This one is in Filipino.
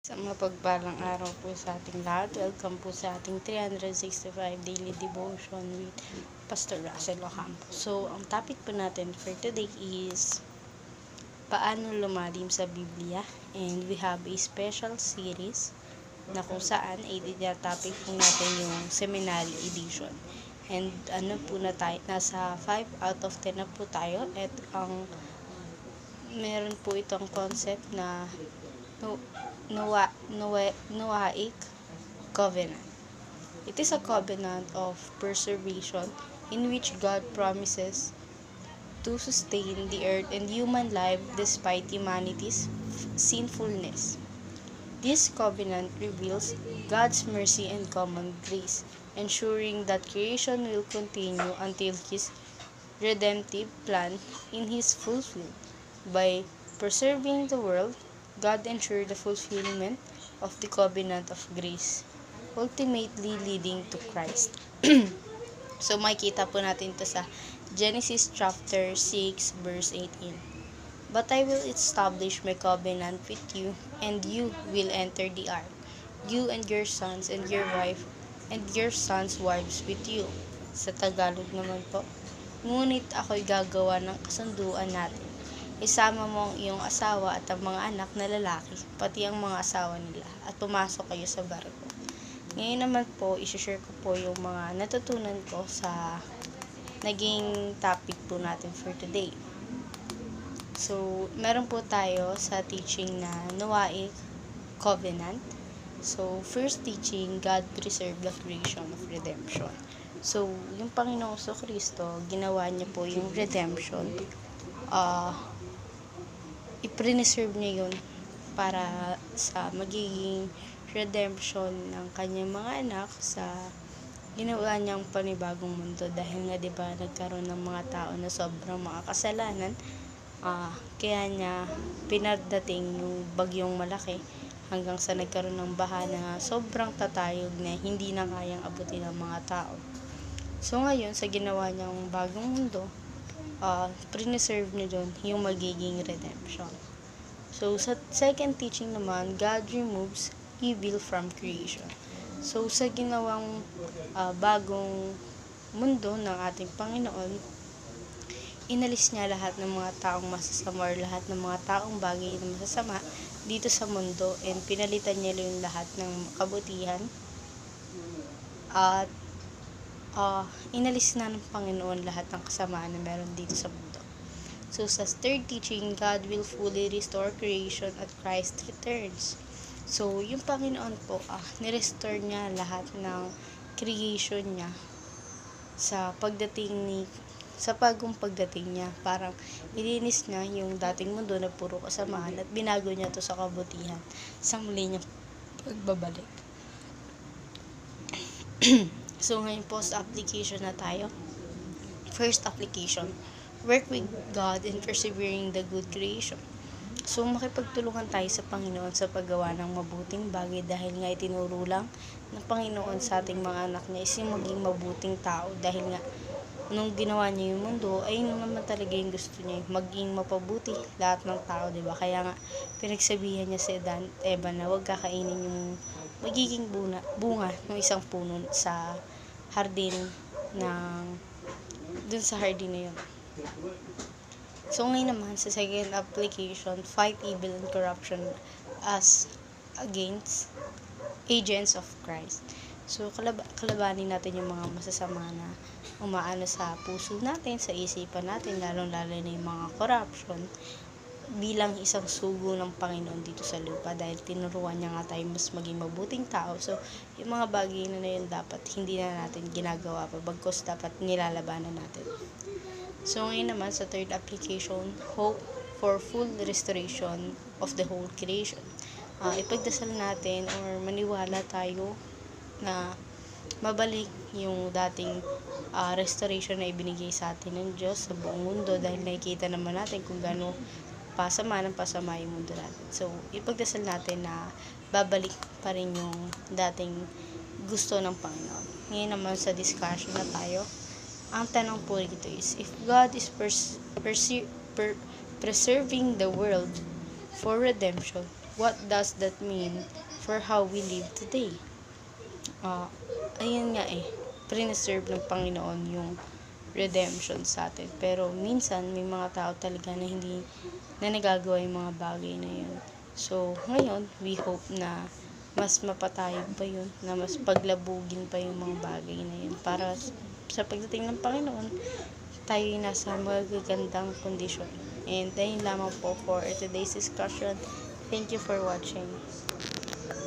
Sa mapagpalang araw po sa ating lahat. Welcome po sa ating 365 Daily Devotion with Pastor Russell Ocampo. So, ang topic po natin for today is paano lumalim sa Biblia, and we have a special series na kung saan ay topic po natin yung seminary edition. And nasa 5 out of 10 na po tayo, at meron po itong concept na Noahic covenant. It is a covenant of preservation in which God promises to sustain the earth and human life despite humanity's sinfulness. This covenant reveals God's mercy and common grace, ensuring that creation will continue until His redemptive plan is fulfilled. By preserving the world, God ensured the fulfillment of the covenant of grace, ultimately leading to Christ. So, makikita po natin ito sa Genesis chapter 6, verse 18. But I will establish my covenant with you, and you will enter the ark, you and your sons and your wife, and your sons' wives with you. Sa Tagalog naman po, ngunit ako'y gagawa ng kasunduan natin. Isama mo ang iyong asawa at ang mga anak na lalaki, pati ang mga asawa nila, at pumasok kayo sa barko. Ngayon naman po, isi-share ko po yung mga natutunan ko sa naging topic po natin for today. So, meron po tayo sa teaching na Noahic covenant. So, first teaching, God preserved the creation of redemption. So, yung Panginoong Kristo, ginawa niya po yung redemption. I-preserve niya yun para sa magiging redemption ng kanyang mga anak sa ginawa niyang panibagong mundo. Dahil nga diba nagkaroon ng mga tao na sobrang mga kasalanan, kaya niya pinadating yung bagyong malaki hanggang sa nagkaroon ng baha na sobrang tatayog na hindi na kayang abutin ng mga tao. So ngayon, sa ginawa niyang bagong mundo, preserve niya doon yung magiging redemption. So, sa second teaching naman, God removes evil from creation. So, sa ginawang bagong mundo ng ating Panginoon, inalis niya lahat ng mga taong masasama or lahat ng mga taong bagay na masasama dito sa mundo, and pinalitan niya yung lahat ng kabutihan, at inalis na ng Panginoon lahat ng kasamaan na meron dito sa mundo. So, sa third teaching, God will fully restore creation at Christ returns. So, yung Panginoon po, nirestore niya lahat ng creation niya sa bagong pagdating niya. Parang ilinis niya yung dating mundo na puro kasamaan at binago niya to sa kabutihan sa muli niyang pagbabalik. So, ngayon po sa application na tayo. First application, work with God in persevering the good creation. So, makipagtulungan tayo sa Panginoon sa paggawa ng mabuting bagay, dahil nga itinuro lang ng Panginoon sa ating mga anak niya is yung maging mabuting tao, dahil nga nung ginawa niya yung mundo ay nung naman talaga yung gusto niya maging mapabuti lahat ng tao, diba? Kaya nga pinagsabihan niya si Adan at Eva na huwag kakainin yung magiging bunga ng isang puno sa hardin dun sa hardin na yun. So, ngayon naman sa second application, fight evil and corruption as against agents of Christ. So, kalabanin natin yung mga masasama na umaano sa puso natin, sa isipan natin, lalong-lalo na yung mga corruption, bilang isang sugo ng Panginoon dito sa lupa, dahil tinuruan niya nga tayo mas maging mabuting tao. So, yung mga bagay na yun dapat hindi na natin ginagawa pa, bagkus dapat nilalabanan natin. So, ngayon naman sa third application, hope for full restoration of the whole creation. Ipagdasal natin or maniwala tayo na mabalik yung dating restoration na ibinigay sa atin ng Diyos sa buong mundo, dahil nakikita naman natin kung gaano pasama yung mundo natin. So, ipagdasal natin na babalik pa rin yung dating gusto ng Panginoon. Ngayon naman sa discussion na tayo, ang tanong po dito is, if God is preserving the world for redemption, what does that mean for how we live today? Ah, ayun nga preserve ng Panginoon yung redemption sa atin. Pero minsan, may mga tao talaga na hindi na nagagawa yung mga bagay na yun. So, ngayon, we hope na mas mapatayag pa yun, na mas paglabugin pa yung mga bagay na yun para sa pagdating ng Panginoon, tayo ay nasa magagandang kondisyon. And ayun lamang po for today's discussion. Thank you for watching.